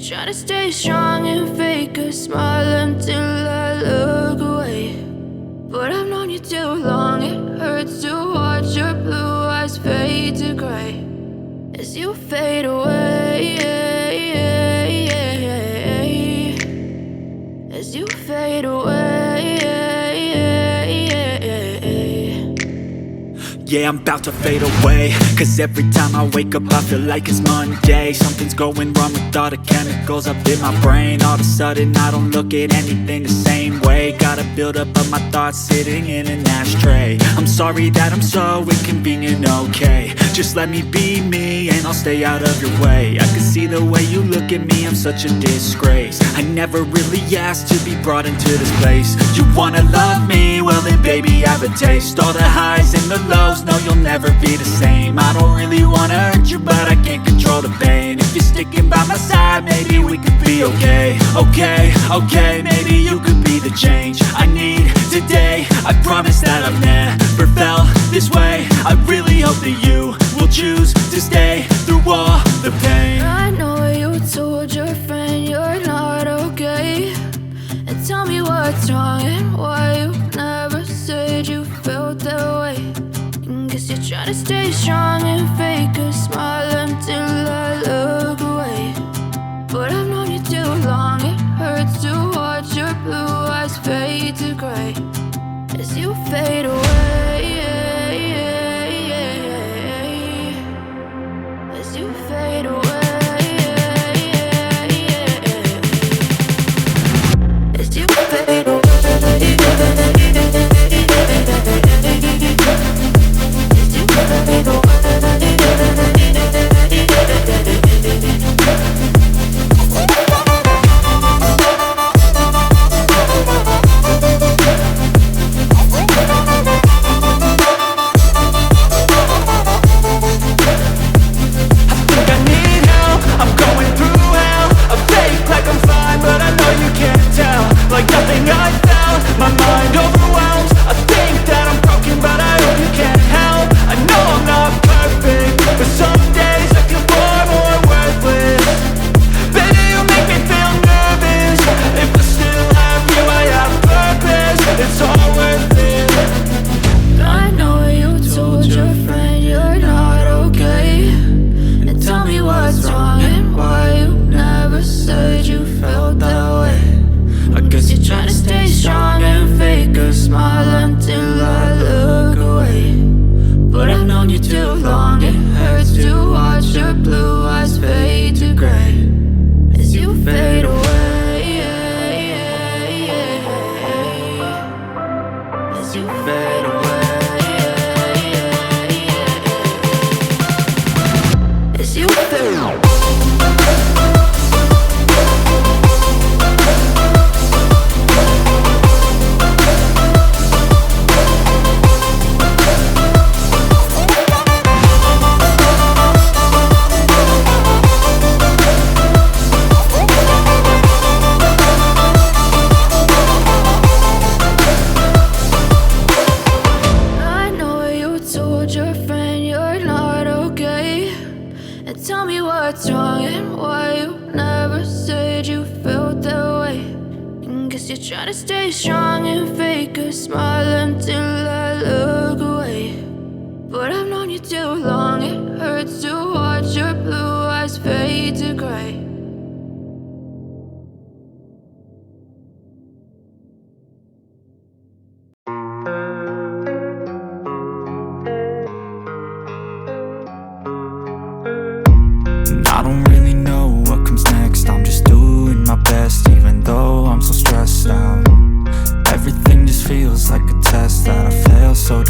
try to stay strong and fake a smile until I look away. But I've known you too long, it hurts to watch your blue eyes fade to gray as you fade away, as you fade away. Yeah, I'm about to fade away, cause every time I wake up I feel like it's Monday. Something's going wrong with all the chemicals up in my brain. All of a sudden I don't look at anything the same way. Got a buildup of my thoughts sitting in an ashtray. I'm sorry that I'm so inconvenient, okay. Just let me be me and I'll stay out of your way. I can see the way you look at me, I'm such a disgrace. I never really asked to be brought into this place. You wanna love me? Well then baby I have a taste. All the highs and the lows, no you'll never be the same. I don't really wanna hurt you but I can't control the pain. If you're sticking by my side maybe we could be okay. Okay, maybe you could be the change I need today. I promise that I've never felt this way. I really hope that you will choose to stay through all the pain. I know you told your friend you're not okay, and tell me what's wrong and why you never said you felt that way. And guess you try to stay strong and fake a smile until I look away. But I've known you too long, it hurts to watch your blue eyes fade to gray as you fade away, as you fade away, as you fade away, as you fade away. Like nothing I felt, my mind overwhelms. I think that I'm broken, but I hope you can't help. I know I'm not perfect, but some days I feel far more worthless. Baby, you make me feel nervous. If I still have you, I have purpose. It's all worth it. I know you told your friend you're not okay, and tell me what's wrong and why you never said you felt that way. I guess you're trying to stay strong and fake a smile until I look away. But I've known you too long, it hurts to watch your blue eyes fade to gray as you fade away, as you fade away, as you fade away. What's wrong and why you never said you felt that way. And guess you try to stay strong and fake a smile until I look away. But I've known you too long, it hurts to watch your blue eyes fade to gray. I don't really know what comes next. I'm just doing my best, even though I'm so stressed out. Everything just feels like a test that I fail, so